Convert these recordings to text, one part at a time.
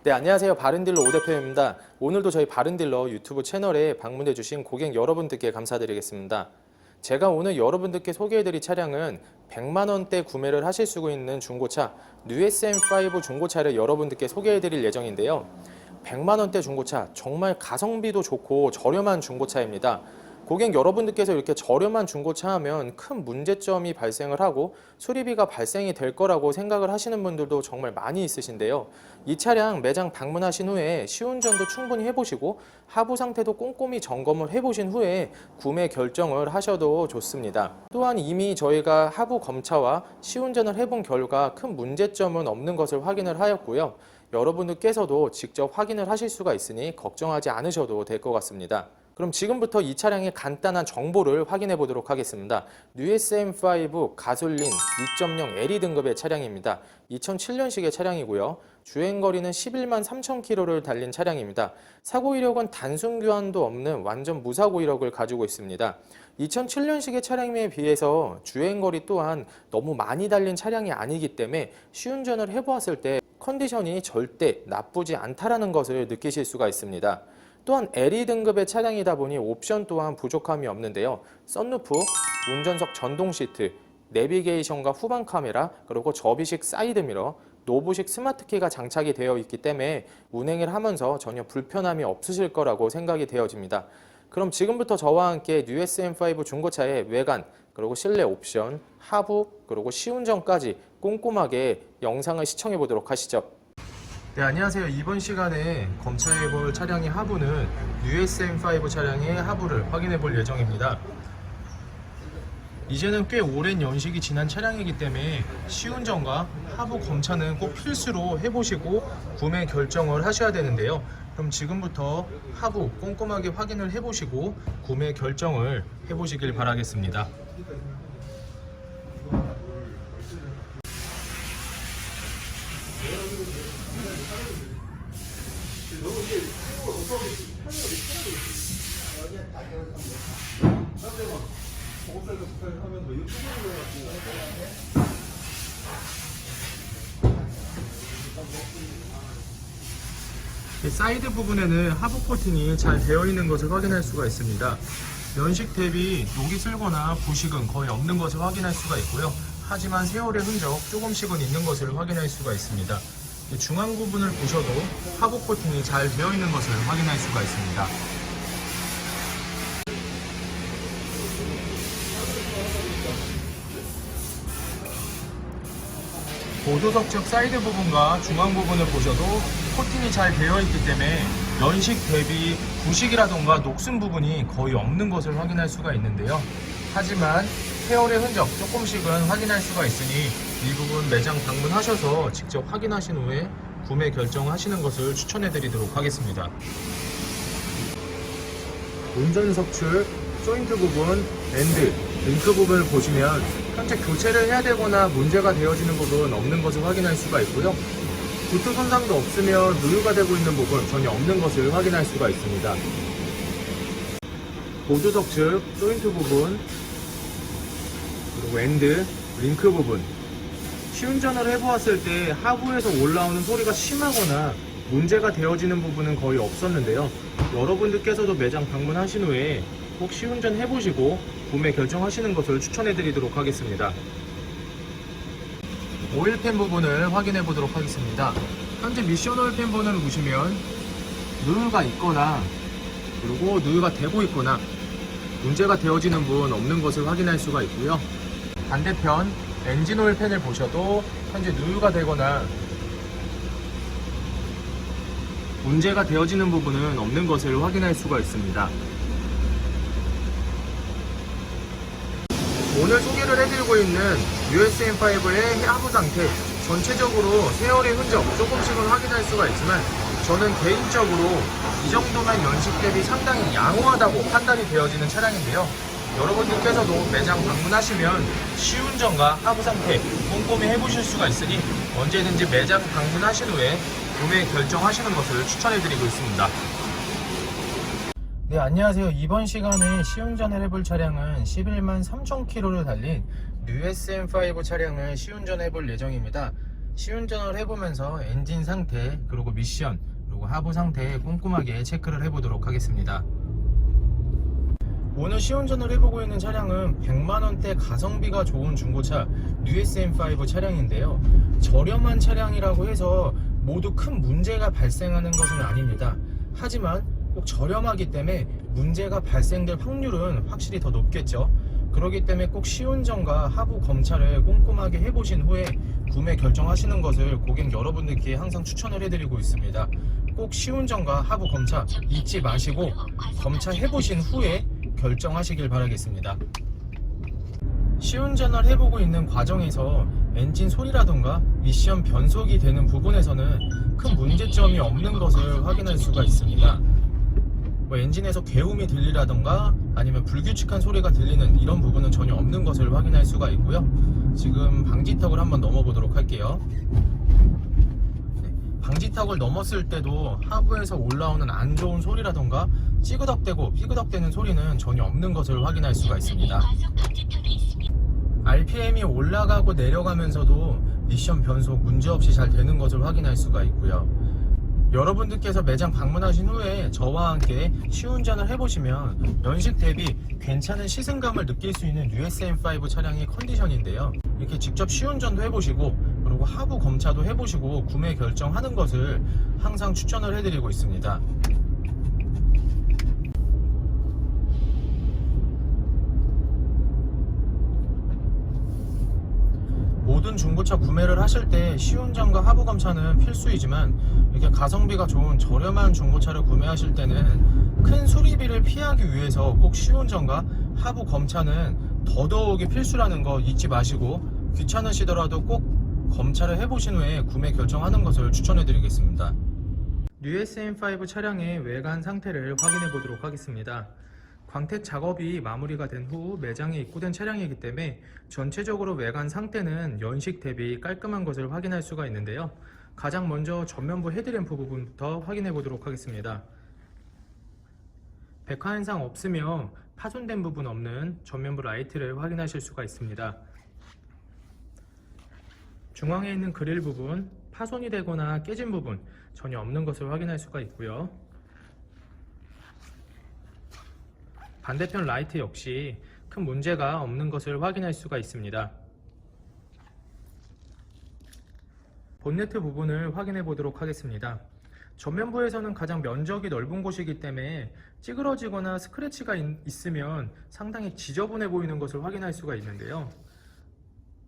네, 안녕하세요. 바른딜러 오 대표입니다. 오늘도 저희 바른딜러 유튜브 채널에 방문해 주신 고객 여러분들께 감사드리겠습니다. 제가 오늘 여러분들께 소개해드릴 차량은 100만 원대 구매를 하실 수 있는 중고차 뉴SM5 중고차를 여러분들께 소개해드릴 예정인데요. 100만 원대 중고차, 정말 가성비도 좋고 저렴한 중고차입니다. 고객 여러분들께서 이렇게 저렴한 중고차 하면 큰 문제점이 발생을 하고 수리비가 발생이 될 거라고 생각을 하시는 분들도 정말 많이 있으신데요. 이 차량 매장 방문하신 후에 시운전도 충분히 해보시고 하부 상태도 꼼꼼히 점검을 해보신 후에 구매 결정을 하셔도 좋습니다. 또한 이미 저희가 하부 검차와 시운전을 해본 결과 큰 문제점은 없는 것을 확인을 하였고요. 여러분들께서도 직접 확인을 하실 수가 있으니 걱정하지 않으셔도 될 것 같습니다. 그럼 지금부터 이 차량의 간단한 정보를 확인해 보도록 하겠습니다. 뉴SM5 가솔린 2.0 LE 등급의 차량입니다. 2007년식의 차량이고요. 주행거리는 11만 3천 킬로를 달린 차량입니다. 사고 이력은 단순 교환도 없는 완전 무사고 이력을 가지고 있습니다. 2007년식의 차량에 비해서 주행거리 또한 너무 많이 달린 차량이 아니기 때문에 시운전을 해보았을 때 컨디션이 절대 나쁘지 않다라는 것을 느끼실 수가 있습니다. 또한 LE 등급의 차량이다 보니 옵션 또한 부족함이 없는데요. 썬루프, 운전석 전동 시트, 내비게이션과 후방 카메라, 그리고 접이식 사이드미러, 노브식 스마트키가 장착이 되어 있기 때문에 운행을 하면서 전혀 불편함이 없으실 거라고 생각이 되어집니다. 그럼 지금부터 저와 함께 뉴SM5 중고차의 외관, 그리고 실내 옵션, 하부, 그리고 시운전까지 꼼꼼하게 영상을 시청해 보도록 하시죠. 네, 안녕하세요. 이번 시간에 검차해 볼 차량의 하부는 뉴SM5 차량의 하부를 확인해 볼 예정입니다. 이제는 꽤 오랜 연식이 지난 차량이기 때문에 시운전과 하부 검차는 꼭 필수로 해보시고 구매 결정을 하셔야 되는데요. 그럼 지금부터 하부 꼼꼼하게 확인을 해보시고 구매 결정을 해보시길 바라겠습니다. 사이드 부분에는 하부 코팅이 잘 되어 있는 것을 확인할 수가 있습니다. 연식 대비 녹이 슬거나 부식은 거의 없는 것을 확인할 수가 있고요. 하지만 세월의 흔적 조금씩은 있는 것을 확인할 수가 있습니다. 중앙 부분을 보셔도 하부 코팅이 잘 되어 있는 것을 확인할 수가 있습니다. 보조석 측 사이드 부분과 중앙 부분을 보셔도 코팅이 잘 되어 있기 때문에 연식 대비 부식이라던가 녹슨 부분이 거의 없는 것을 확인할 수가 있는데요. 하지만 세월의 흔적 조금씩은 확인할 수가 있으니 이 부분 매장 방문하셔서 직접 확인하신 후에 구매 결정하시는 것을 추천해 드리도록 하겠습니다. 운전석 측 조인트 부분, 밴드, 링크 부분을 보시면 현재 교체를 해야 되거나 문제가 되어지는 부분 없는 것을 확인할 수가 있고요. 구토 손상도 없으며 누유가 되고 있는 부분 전혀 없는 것을 확인할 수가 있습니다. 보조석 측 조인트 부분, 그리고 엔드, 링크 부분, 시운전을 해보았을 때 하부에서 올라오는 소리가 심하거나 문제가 되어지는 부분은 거의 없었는데요. 여러분들께서도 매장 방문하신 후에 꼭 시운전 해보시고 구매 결정하시는 것을 추천해 드리도록 하겠습니다. 오일팬 부분을 확인해 보도록 하겠습니다. 현재 미션 오일팬 부분을 보시면 누유가 있거나 그리고 누유가 되고 있거나 문제가 되어지는 부분 없는 것을 확인할 수가 있고요. 반대편 엔진 오일팬을 보셔도 현재 누유가 되거나 문제가 되어지는 부분은 없는 것을 확인할 수가 있습니다. 오늘 소개를 해드리고 있는 USM5의 하부 상태 전체적으로 세월의 흔적 조금씩은 확인할 수가 있지만 저는 개인적으로 이 정도만 연식 대비 상당히 양호하다고 판단이 되어지는 차량인데요. 여러분들께서도 매장 방문하시면 시운전과 하부 상태 꼼꼼히 해보실 수가 있으니 언제든지 매장 방문하신 후에 구매 결정하시는 것을 추천해드리고 있습니다. 네, 안녕하세요. 이번 시간에 시운전을 해볼 차량은 11만 3천 킬로를 달린 뉴SM5 차량을 시운전해 볼 예정입니다. 시운전을 해보면서 엔진 상태, 그리고 미션, 그리고 하부 상태 꼼꼼하게 체크를 해보도록 하겠습니다. 오늘 시운전을 해보고 있는 차량은 100만원대 가성비가 좋은 중고차 뉴SM5 차량인데요. 저렴한 차량이라고 해서 모두 큰 문제가 발생하는 것은 아닙니다. 하지만 꼭 저렴하기 때문에 문제가 발생될 확률은 확실히 더 높겠죠. 그렇기 때문에 꼭 시운전과 하부 검차를 꼼꼼하게 해보신 후에 구매 결정하시는 것을 고객 여러분들께 항상 추천을 해드리고 있습니다. 꼭 시운전과 하부 검차 잊지 마시고 검차 해보신 후에 결정하시길 바라겠습니다. 시운전을 해보고 있는 과정에서 엔진 소리라던가 미션 변속이 되는 부분에서는 큰 문제점이 없는 것을 확인할 수가 있습니다. 엔진에서 괴음이 들리라던가 아니면 불규칙한 소리가 들리는 이런 부분은 전혀 없는 것을 확인할 수가 있고요. 지금 방지턱을 한번 넘어보도록 할게요. 방지턱을 넘었을 때도 하부에서 올라오는 안 좋은 소리라던가 찌그덕대고 삐그덕대는 소리는 전혀 없는 것을 확인할 수가 있습니다. RPM이 올라가고 내려가면서도 미션 변속 문제없이 잘 되는 것을 확인할 수가 있고요. 여러분들께서 매장 방문하신 후에 저와 함께 시운전을 해보시면 연식 대비 괜찮은 시승감을 느낄 수 있는 USM5 차량의 컨디션인데요. 이렇게 직접 시운전도 해보시고 그리고 하부 검차도 해보시고 구매 결정하는 것을 항상 추천을 해드리고 있습니다. 모든 중고차 구매를 하실 때 시운전과 하부 검차는 필수이지만 이렇게 가성비가 좋은 저렴한 중고차를 구매하실 때는 큰 수리비를 피하기 위해서 꼭 시운전과 하부 검차는 더더욱이 필수라는 거 잊지 마시고 귀찮으시더라도 꼭 검차를 해보신 후에 구매 결정하는 것을 추천해 드리겠습니다. USM5 차량의 외관 상태를 확인해 보도록 하겠습니다. 광택 작업이 마무리가 된 후 매장에 입고된 차량이기 때문에 전체적으로 외관 상태는 연식 대비 깔끔한 것을 확인할 수가 있는데요. 가장 먼저 전면부 헤드램프 부분부터 확인해 보도록 하겠습니다. 백화 현상 없으며 파손된 부분 없는 전면부 라이트를 확인하실 수가 있습니다. 중앙에 있는 그릴 부분, 파손이 되거나 깨진 부분 전혀 없는 것을 확인할 수가 있고요. 반대편 라이트 역시 큰 문제가 없는 것을 확인할 수가 있습니다. 본네트 부분을 확인해 보도록 하겠습니다. 전면부에서는 가장 면적이 넓은 곳이기 때문에 찌그러지거나 스크래치가 있으면 상당히 지저분해 보이는 것을 확인할 수가 있는데요.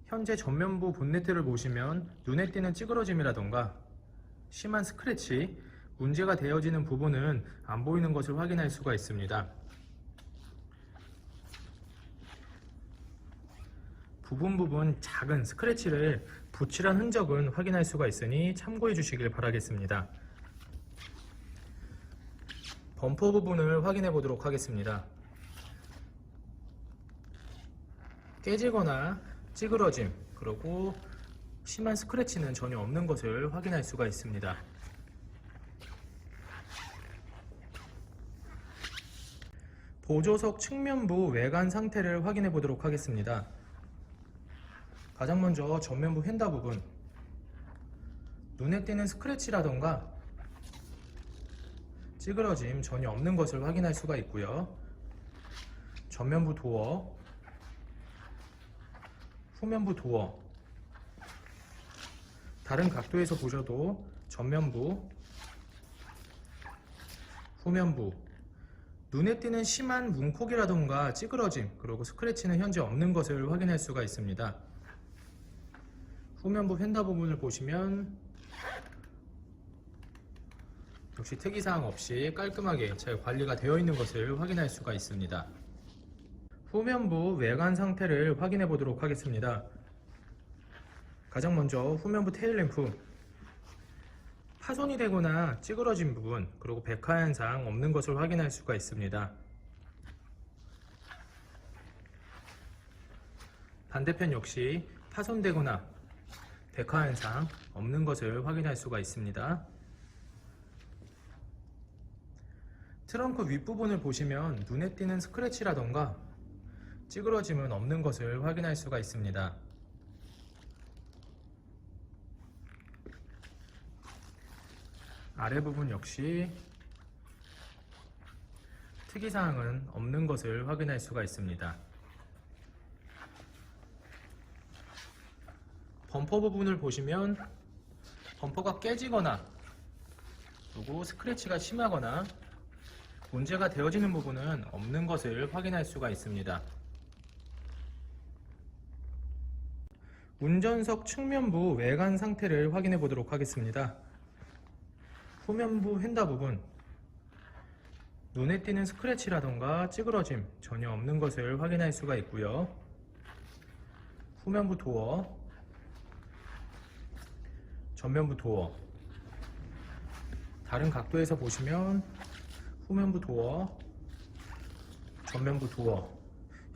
현재 전면부 본네트를 보시면 눈에 띄는 찌그러짐이라던가 심한 스크래치, 문제가 되어지는 부분은 안 보이는 것을 확인할 수가 있습니다. 부분 작은 스크래치를 붙이란 흔적은 확인할 수가 있으니 참고해 주시길 바라겠습니다. 범퍼 부분을 확인해 보도록 하겠습니다. 깨지거나 찌그러짐, 그리고 심한 스크래치는 전혀 없는 것을 확인할 수가 있습니다. 보조석 측면부 외관 상태를 확인해 보도록 하겠습니다. 가장 먼저 전면부 휀다 부분, 눈에 띄는 스크래치라던가 찌그러짐 전혀 없는 것을 확인할 수가 있고요. 전면부 도어, 후면부 도어, 다른 각도에서 보셔도 전면부, 후면부, 눈에 띄는 심한 문콕이라던가 찌그러짐, 그리고 스크래치는 현재 없는 것을 확인할 수가 있습니다. 후면부 휀다 부분을 보시면 역시 특이사항 없이 깔끔하게 잘 관리가 되어 있는 것을 확인할 수가 있습니다. 후면부 외관 상태를 확인해 보도록 하겠습니다. 가장 먼저 후면부 테일램프, 파손이 되거나 찌그러진 부분, 그리고 백화 현상 없는 것을 확인할 수가 있습니다. 반대편 역시 파손되거나 백화 현상 없는 것을 확인할 수가 있습니다. 트렁크 윗부분을 보시면 눈에 띄는 스크래치라던가 찌그러짐은 없는 것을 확인할 수가 있습니다. 아래 부분 역시 특이사항은 없는 것을 확인할 수가 있습니다. 범퍼 부분을 보시면 범퍼가 깨지거나 그리고 스크래치가 심하거나 문제가 되어지는 부분은 없는 것을 확인할 수가 있습니다. 운전석 측면부 외관 상태를 확인해 보도록 하겠습니다. 후면부 휀다 부분, 눈에 띄는 스크래치라던가 찌그러짐 전혀 없는 것을 확인할 수가 있고요. 후면부 도어, 전면부 도어, 다른 각도에서 보시면 후면부 도어, 전면부 도어,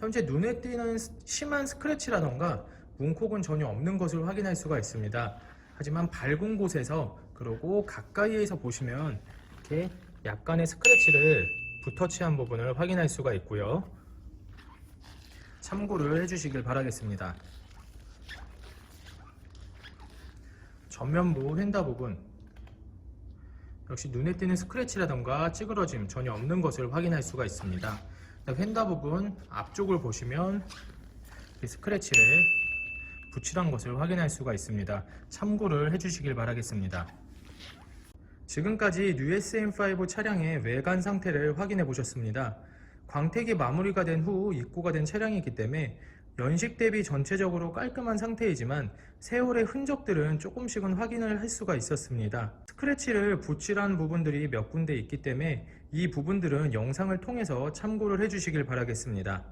현재 눈에 띄는 심한 스크래치라던가 문콕은 전혀 없는 것을 확인할 수가 있습니다. 하지만 밝은 곳에서 그리고 가까이에서 보시면 이렇게 약간의 스크래치를 붓터치한 부분을 확인할 수가 있고요. 참고를 해주시길 바라겠습니다. 전면부 휀다 부분 역시 눈에 띄는 스크래치라던가 찌그러짐 전혀 없는 것을 확인할 수가 있습니다. 휀다 부분 앞쪽을 보시면 스크래치를 붙이란 것을 확인할 수가 있습니다. 참고를 해주시길 바라겠습니다. 지금까지 뉴 SM5 차량의 외관 상태를 확인해 보셨습니다. 광택이 마무리가 된 후 입고가 된 차량이기 때문에 연식 대비 전체적으로 깔끔한 상태이지만 세월의 흔적들은 조금씩은 확인을 할 수가 있었습니다. 스크래치를 붙이란 부분들이 몇 군데 있기 때문에 이 부분들은 영상을 통해서 참고를 해주시길 바라겠습니다.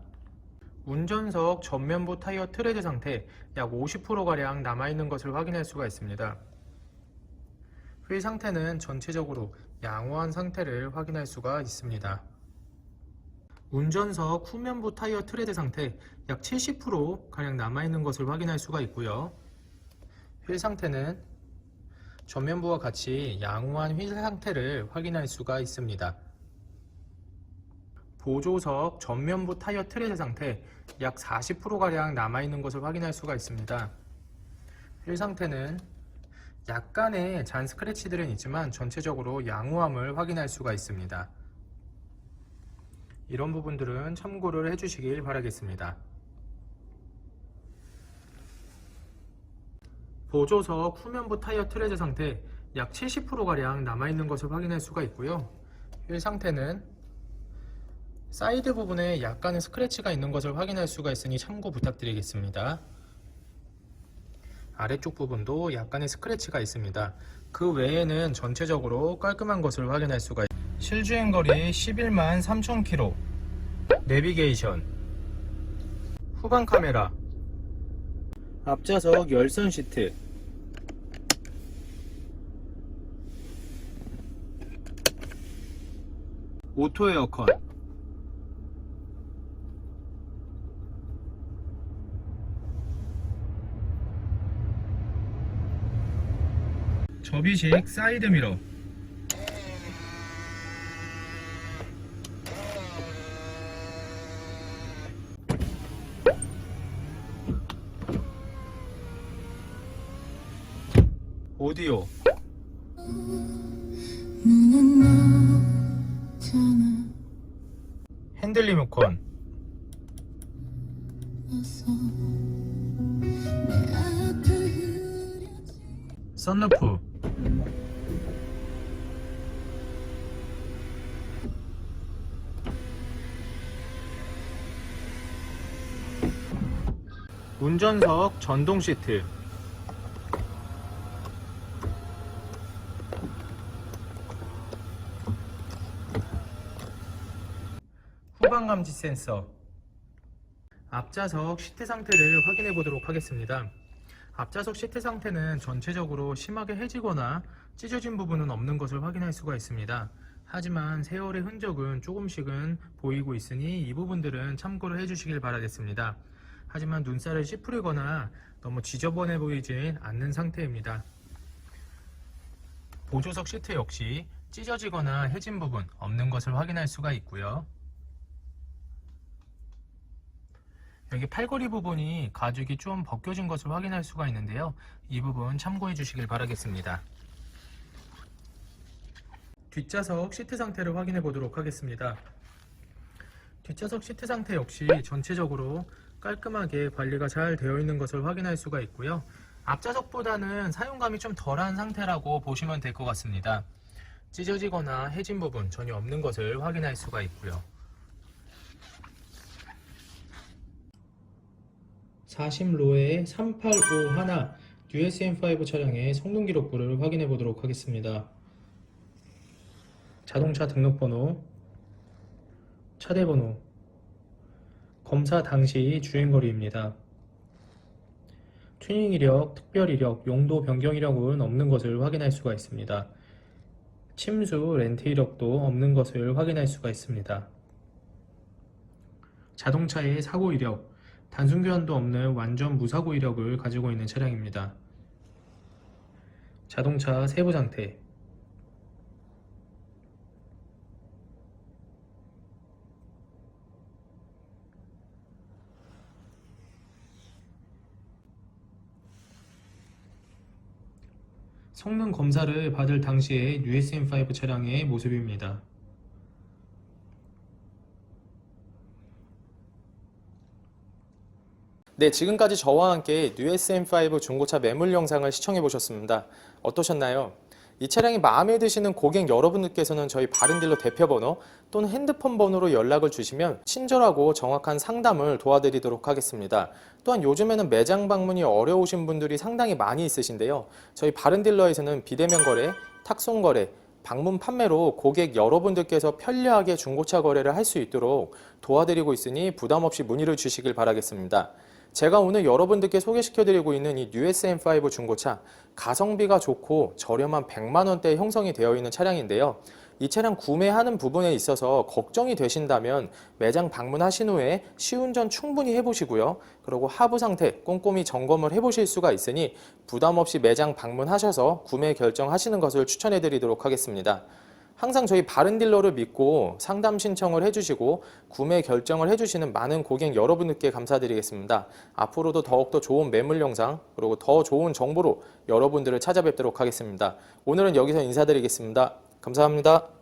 운전석 전면부 타이어 트레드 상태 약 50%가량 남아있는 것을 확인할 수가 있습니다. 휠 상태는 전체적으로 양호한 상태를 확인할 수가 있습니다. 운전석 후면부 타이어 트레드 상태 약 70%가량 남아있는 것을 확인할 수가 있고요. 휠 상태는 전면부와 같이 양호한 휠 상태를 확인할 수가 있습니다. 보조석 전면부 타이어 트레드 상태 약 40%가량 남아있는 것을 확인할 수가 있습니다. 휠 상태는 약간의 잔 스크래치들은 있지만 전체적으로 양호함을 확인할 수가 있습니다. 이런 부분들은 참고를 해주시길 바라겠습니다. 보조석 후면부 타이어 트레드 상태 약 70%가량 남아있는 것을 확인할 수가 있고요. 휠 상태는 사이드 부분에 약간의 스크래치가 있는 것을 확인할 수가 있으니 참고 부탁드리겠습니다. 아래쪽 부분도 약간의 스크래치가 있습니다. 그 외에는 전체적으로 깔끔한 것을 확인할 수가 있습니다. 실주행거리 11만 3,000km, 내비게이션, 후방 카메라, 앞좌석 열선 시트, 오토 에어컨, 접이식 사이드 미러, 오디오, 핸들 리모컨, 선루프, 운전석 전동 시트, 후방 감지 센서, 앞좌석 시트 상태를 확인해 보도록 하겠습니다. 앞좌석 시트 상태는 전체적으로 심하게 해지거나 찢어진 부분은 없는 것을 확인할 수가 있습니다. 하지만 세월의 흔적은 조금씩은 보이고 있으니 이 부분들은 참고를 해주시길 바라겠습니다. 하지만 눈살을 찌푸리거나 너무 지저분해 보이진 않는 상태입니다. 보조석 시트 역시 찢어지거나 해진 부분 없는 것을 확인할 수가 있고요. 여기 팔걸이 부분이 가죽이 좀 벗겨진 것을 확인할 수가 있는데요. 이 부분 참고해 주시길 바라겠습니다. 뒷좌석 시트 상태를 확인해 보도록 하겠습니다. 뒷좌석 시트 상태 역시 전체적으로 깔끔하게 관리가 잘 되어 있는 것을 확인할 수가 있고요. 앞좌석보다는 사용감이 좀 덜한 상태라고 보시면 될 것 같습니다. 찢어지거나 해진 부분 전혀 없는 것을 확인할 수가 있고요. 40로의 3851 USM5 차량의 성능 기록부를 확인해 보도록 하겠습니다. 자동차 등록번호, 차대번호, 검사 당시 주행거리입니다. 튜닝 이력, 특별 이력, 용도 변경 이력은 없는 것을 확인할 수가 있습니다. 침수, 렌트 이력도 없는 것을 확인할 수가 있습니다. 자동차의 사고 이력, 단순 교환도 없는 완전 무사고 이력을 가지고 있는 차량입니다. 자동차 세부 상태, 성능 검사를 받을 당시의 USM5 차량의 모습입니다. 네, 지금까지 저와 함께 USM5 중고차 매물 영상을 시청해 보셨습니다. 어떠셨나요? 이 차량이 마음에 드시는 고객 여러분들께서는 저희 바른딜러 대표번호 또는 핸드폰 번호로 연락을 주시면 친절하고 정확한 상담을 도와드리도록 하겠습니다. 또한 요즘에는 매장 방문이 어려우신 분들이 상당히 많이 있으신데요. 저희 바른딜러에서는 비대면 거래, 탁송 거래, 방문 판매로 고객 여러분들께서 편리하게 중고차 거래를 할 수 있도록 도와드리고 있으니 부담 없이 문의를 주시길 바라겠습니다. 제가 오늘 여러분들께 소개시켜드리고 있는 이 USM5 중고차, 가성비가 좋고 저렴한 100만원대에 형성이 되어 있는 차량인데요. 이 차량 구매하는 부분에 있어서 걱정이 되신다면 매장 방문하신 후에 시운전 충분히 해보시고요. 그리고 하부 상태 꼼꼼히 점검을 해보실 수가 있으니 부담 없이 매장 방문하셔서 구매 결정하시는 것을 추천해드리도록 하겠습니다. 항상 저희 바른딜러를 믿고 상담 신청을 해주시고 구매 결정을 해주시는 많은 고객 여러분들께 감사드리겠습니다. 앞으로도 더욱더 좋은 매물 영상 그리고 더 좋은 정보로 여러분들을 찾아뵙도록 하겠습니다. 오늘은 여기서 인사드리겠습니다. 감사합니다.